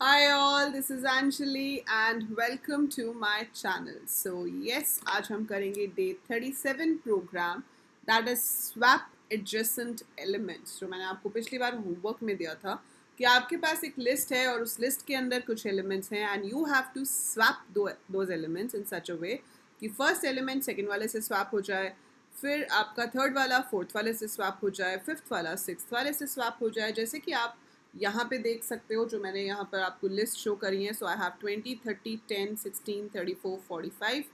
Hi all, this is Anjali and welcome to my channel. So yes, आज हम करेंगे day 37 program that is swap adjacent elements जो मैंने आपको पिछली बार होमवर्क में दिया था कि आपके पास एक लिस्ट है और उस लिस्ट के अंदर कुछ एलिमेंट्स हैं and you have to swap those elements in such a way कि फर्स्ट एलिमेंट सेकेंड वाले से स्वैप हो जाए, फिर आपका थर्ड वाला फोर्थ वाले से स्वैप हो जाए, फिफ्थ वाला सिक्स्थ वाले से स्वैप हो जाए। जैसे कि आप यहाँ पे देख सकते हो जो मैंने यहाँ पर आपको लिस्ट शो करी है। सो आई हैव 20, 30, 10, 16, 34, 45,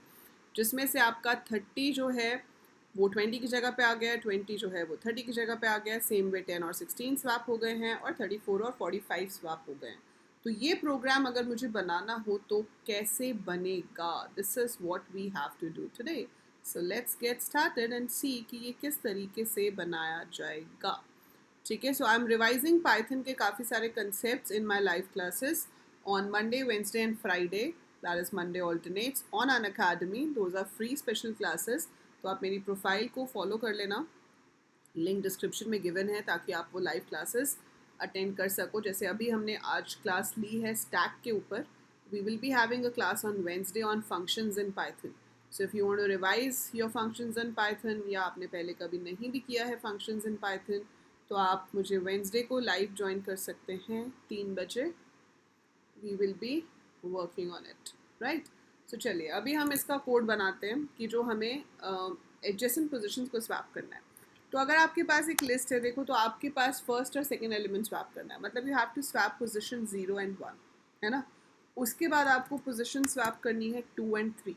जिसमें से आपका 30 जो है वो 20 की जगह पे आ गया है, 20 जो है वो 30 की जगह पे आ गया है, सेम वे 10 और 16 स्वैप हो गए हैं और 34 और 45 स्वैप हो गए हैं। तो ये प्रोग्राम अगर मुझे बनाना हो तो कैसे बनेगा, this is what we have to do today. So let's get started and see कि ये किस तरीके से बनाया जाएगा। ठीक है, so I am revising Python के काफ़ी सारे concept in my live classes on Monday, Wednesday and Friday, that is Monday alternates on Unacademy. Those are free special classes. तो आप मेरी प्रोफाइल को फॉलो कर लेना, लिंक डिस्क्रिप्शन में गिवन है ताकि आप वो लाइव क्लासेस अटेंड कर सको। जैसे अभी हमने आज क्लास ली है स्टैक के ऊपर, we will be having a class on Wednesday on functions in Python. So if you want to revise your functions in Python या आपने पहले कभी नहीं भी किया है फंक्शंस इन पाइथन, तो आप मुझे वेंसडे को लाइव ज्वाइन कर सकते हैं 3 बजे। We will be working on it, right. So चलिए अभी हम इसका कोड बनाते हैं कि जो हमें एडजेसेंट पोजीशंस को स्वैप करना है। तो अगर आपके पास एक लिस्ट है, देखो, तो आपके पास फर्स्ट और सेकेंड एलिमेंट स्वैप करना है, मतलब you have to swap position 0 and 1, है ना। उसके बाद आपको पोजीशन स्वैप करनी है 2 एंड 3,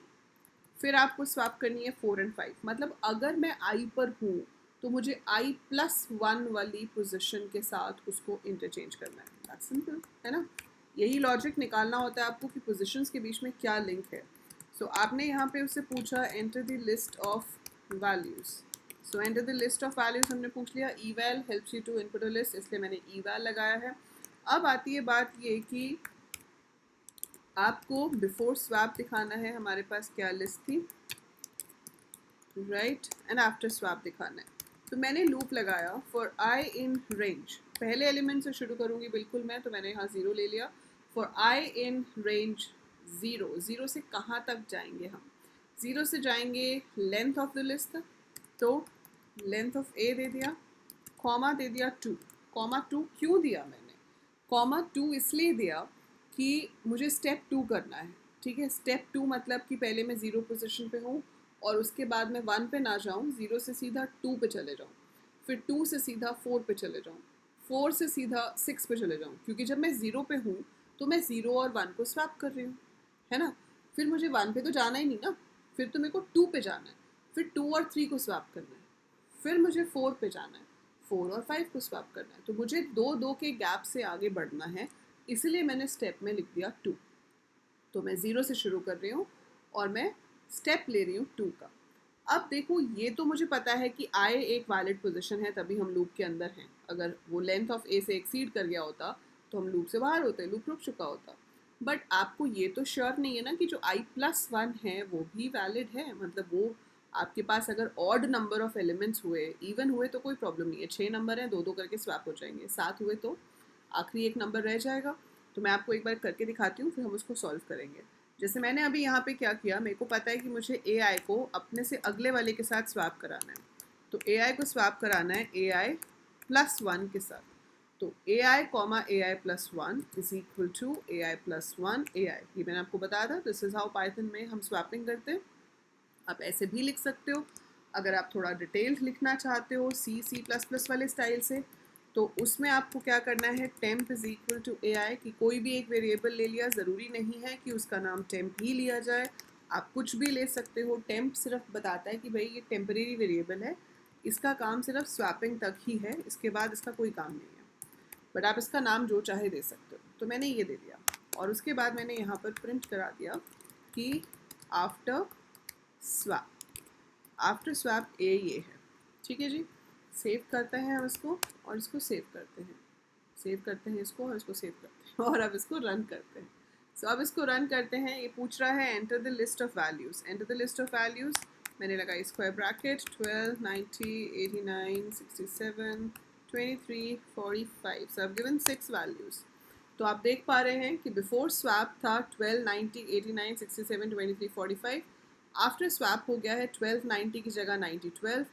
फिर आपको स्वैप करनी है 4 एंड 5। मतलब अगर मैं आई पर हूँ तो मुझे i+1 वाली पोजीशन के साथ उसको इंटरचेंज करना है। दैट्स सिंपल, है ना। यही लॉजिक निकालना होता है आपको कि पोजीशंस के बीच में क्या लिंक है। सो आपने यहाँ पे उससे पूछा enter the list of values. So enter the list of values हमने पूछ लिया। eval helps you to input a list, इसलिए मैंने eval लगाया है। अब आती है बात ये कि आपको बिफोर स्वैप दिखाना है हमारे पास क्या लिस्ट थी, राइट, एंड आफ्टर स्वैप दिखाना है। तो मैंने लूप लगाया फॉर आई इन रेंज, पहले एलिमेंट से शुरू करूँगी बिल्कुल मैं, तो मैंने यहाँ 0 ले लिया। फॉर आई इन रेंज 0, 0 से कहाँ तक जाएंगे हम, 0 से जाएंगे लेंथ ऑफ द लिस्ट तक। तो लेंथ ऑफ ए दे दिया, कॉमा दे दिया 2। कॉमा 2 क्यों दिया मैंने, कॉमा 2 इसलिए दिया कि मुझे स्टेप 2 करना है। ठीक है, स्टेप 2 मतलब कि पहले मैं 0 पोजीशन पे हूँ और उसके बाद मैं 1 पे ना जाऊँ, 0 से सीधा 2 पे चले जाऊँ, फिर 2 से सीधा 4 पे चले जाऊँ, 4 से सीधा 6 पे चले जाऊँ, क्योंकि जब मैं 0 पे हूँ तो मैं 0 और 1 को स्वैप कर रही हूँ, है ना। फिर मुझे 1 पे तो जाना ही नहीं ना, फिर तो मेरे को 2 पे जाना है, फिर 2 और 3 को स्वैप करना है, फिर मुझे 4 पे जाना है, 4 और 5 को स्वैप करना है। तो मुझे 2-2 के गैप से आगे बढ़ना है, इसलिए मैंने स्टेप में लिख दिया 2। तो मैं 0 से शुरू कर रही हूँ और मैं स्टेप ले रही हूँ 2 का। अब देखो, ये तो मुझे पता है कि आई एक वैलिड पोजीशन है, तभी हम लूप के अंदर हैं। अगर वो लेंथ ऑफ ए से एक्सीड कर गया होता तो हम लूप से बाहर होते, लूप रुक चुका होता। बट आपको ये तो श्योर नहीं है ना कि जो i+1 है वो भी वैलिड है। मतलब वो आपके पास अगर ऑड नंबर ऑफ एलिमेंट्स हुए, इवन हुए तो कोई प्रॉब्लम नहीं है, 6 नंबर हैं, 2-2 करके स्वैप हो जाएंगे, 7 हुए तो आखिरी एक नंबर रह जाएगा। तो मैं आपको एक बार करके दिखाती हूँ, फिर हम उसको सॉल्व करेंगे। जैसे मैंने अभी यहाँ पे क्या किया, मेरे को पता है कि मुझे ए आई को अपने से अगले वाले के साथ स्वैप कराना है। तो ए आई को स्वैप कराना है ai+1 के साथ। तो a i comma ai+1 is equal to ai+1 ai। ये मैंने आपको बताया था, दिस इज हाउ पाइथन में हम स्वैपिंग करते हैं। आप ऐसे भी लिख सकते हो, अगर आप थोड़ा डिटेल्ड लिखना चाहते हो C++ वाले स्टाइल से, तो उसमें आपको क्या करना है, टेम्प इज इक्वल टू ए आई, कि कोई भी एक वेरिएबल ले लिया, ज़रूरी नहीं है कि उसका नाम टेम्प ही लिया जाए, आप कुछ भी ले सकते हो। टेम्प सिर्फ बताता है कि भाई ये टेम्परेरी वेरिएबल है, इसका काम सिर्फ स्वैपिंग तक ही है, इसके बाद इसका कोई काम नहीं है। बट आप इसका नाम जो चाहे दे सकते हो। तो मैंने ये दे दिया और उसके बाद मैंने यहाँ पर प्रिंट करा दिया कि आफ्टर स्वैप, आफ्टर स्वैप ए ये है। ठीक है जी, सेव करते हैं हम इसको और इसको सेव करते हैं, सेव करते हैं इसको और इसको सेव करते हैं और अब इसको रन करते हैं। सो अब इसको रन करते हैं। ये पूछ रहा है enter the list of values, enter the list of values. मैंने लगाई स्क्वायर ब्रैकेट 12, 90, 89, 67, 23, 45। सो I've given 6 values। तो आप देख पा रहे हैं कि बिफोर स्वैप था 12, 90, 89, 67, 23, 45। आफ्टर स्वैप हो गया है 12, 90 की जगह 90, 12,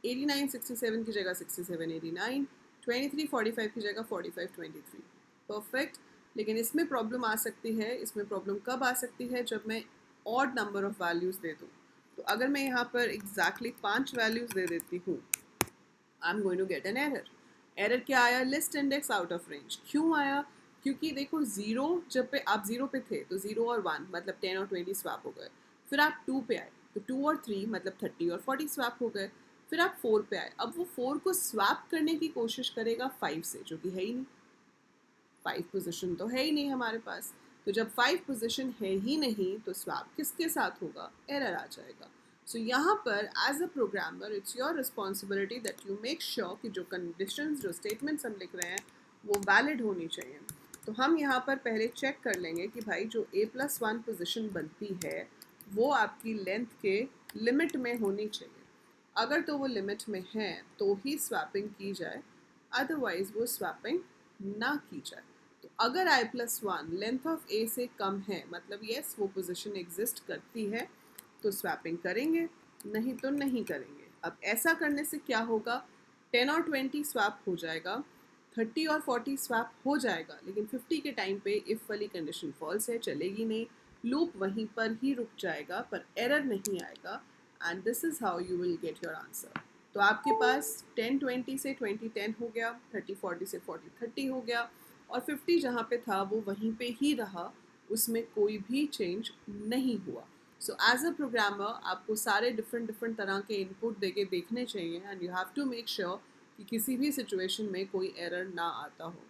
89, 67 की जगह 67, 89, 23, 45 की जगह 45, 23। परफेक्ट। लेकिन इसमें प्रॉब्लम आ सकती है, इसमें प्रॉब्लम कब आ सकती है, जब मैं ऑड नंबर ऑफ वैल्यूज़ दे दूँ। तो अगर मैं यहाँ पर एग्जैक्टली 5 वैल्यूज़ दे देती हूँ, I am going to get an error. Error क्या आया? List index out of range. क्यों आया? क्योंकि देखो ज़ीरो, जब पे आप ज़ीरो पे थे तो 0 और 1 मतलब 10 और 20 स्वैप हो गए। फिर आप 2 पे आए तो 2 और 3 मतलब 30 और 40 स्वैप हो गए। फिर आप 4 पे आए, अब वो 4 को स्वैप करने की कोशिश करेगा 5 से, जो कि है ही नहीं। 5 पोजीशन तो है ही नहीं हमारे पास। तो जब 5 पोजीशन है ही नहीं तो स्वैप किसके साथ होगा? एरर आ जाएगा। सो यहाँ पर as a programmer it's your responsibility that you make sure कि जो कंडीशंस, जो स्टेटमेंट्स हम लिख रहे हैं वो वैलिड होनी चाहिए। तो हम यहाँ पर पहले चेक कर लेंगे कि भाई जो a+1 पोजीशन बनती है वो आपकी लेंथ के लिमिट में होनी चाहिए। अगर तो वो लिमिट में है तो ही स्वैपिंग की जाए, अदरवाइज वो स्वैपिंग ना की जाए। तो अगर i+1 लेंथ ऑफ a से कम है, मतलब यस वो पोजीशन एग्जिस्ट करती है, तो स्वैपिंग करेंगे, नहीं तो नहीं करेंगे। अब ऐसा करने से क्या होगा? 10 और 20 स्वैप हो जाएगा, 30 और 40 स्वैप हो जाएगा, लेकिन 50 के टाइम पे इफ़ वाली कंडीशन फॉल्स है, चलेगी नहीं, लूप वहीं पर ही रुक जाएगा, पर एरर नहीं आएगा। And this is how you will get your answer. तो आपके पास 10-20 से 20-10 हो गया, 30-40 से 40-30 हो गया, और 50 जहाँ पे था वो वहीं पे ही रहा, उसमें कोई भी चेंज नहीं हुआ। सो एज अ प्रोग्रामर आपको सारे डिफरेंट डिफरेंट तरह के इनपुट देके देखने चाहिए, and you have to make sure कि किसी भी सिचुएशन में कोई एरर ना आता हो।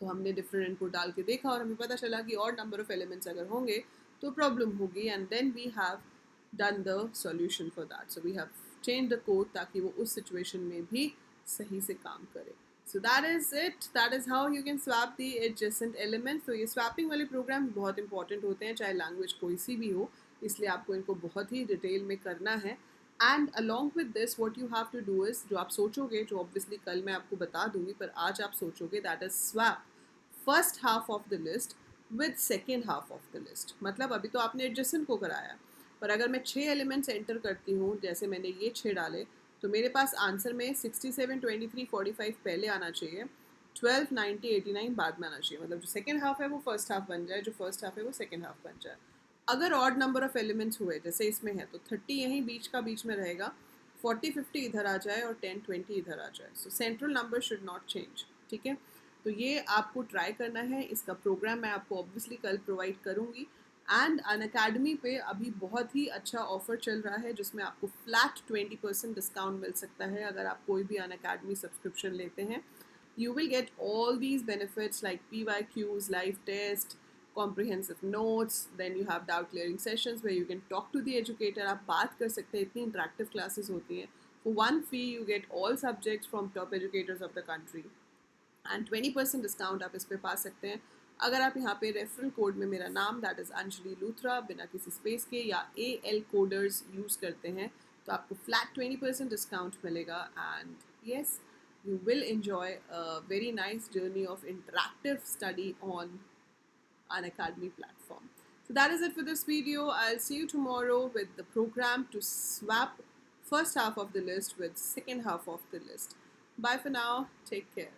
तो हमने डिफरेंट इनपुट डाल के देखा और हमें पता चला कि और नंबर ऑफ एलिमेंट्स अगर होंगे तो प्रॉब्लम होगी, and then we have done the solution for that. So we have change the code ताकि वो उस सिचुएशन में भी सही से काम करे। So that is it, that is how you can swap the adjacent elements. तो ये स्वैपिंग वाले प्रोग्राम बहुत इंपॉर्टेंट होते हैं, चाहे लैंग्वेज कोई सी भी हो, इसलिए आपको इनको बहुत ही डिटेल में करना है। And along with this what you have to do is, जो आप सोचोगे, जो ऑब्वियसली कल मैं आपको बता दूंगी, पर आज आप सोचोगे, that is swap first half of the list with second half of the list. मतलब अभी तो आपने एडजेसेंट को कराया, पर अगर मैं 6 एलिमेंट्स एंटर करती हूँ, जैसे मैंने ये 6 डाले, तो मेरे पास आंसर में 67, 23, 45 पहले आना चाहिए, 12, 90, 89 बाद में आना चाहिए। मतलब जो सेकेंड हाफ है वो फर्स्ट हाफ बन जाए, जो फर्स्ट हाफ है वो सेकेंड हाफ बन जाए। अगर ऑड नंबर ऑफ एलिमेंट्स हुए जैसे इसमें है, तो 30 यहीं बीच का बीच में रहेगा, 40, 50 इधर आ जाए और 10, 20 इधर आ जाए। सो central number should not change. ठीक है, तो ये आपको ट्राई करना है। इसका प्रोग्राम मैं आपको ऑब्वियसली कल प्रोवाइड करूँगी। एंड अनअकैडमी पे अभी बहुत ही अच्छा ऑफर चल रहा है, जिसमें आपको फ्लैट 20% डिस्काउंट मिल सकता है अगर आप कोई भी अनअकैडमी सब्सक्रिप्शन लेते हैं। You will get all these benefits like PYQs, live test, comprehensive notes, then you have doubt clearing sessions where you can talk to the educator, आप बात कर सकते हैं, इतनी interactive classes होती हैं। For one fee you get all subjects from top educators of the country, and 20% discount आप इस पर पा सकते हैं अगर आप यहाँ पे रेफरल कोड में मेरा नाम, दैट इज़ अंजलि लूथरा, बिना किसी स्पेस के, या AL कोडर्स यूज़ करते हैं, तो आपको फ्लैट 20% डिस्काउंट मिलेगा। And yes, you will enjoy a very nice journey of interactive study on an academy platform. So that is it for this video. I'll see you tomorrow with the program to swap first half of the list with second half of the list. Bye for now. Take care.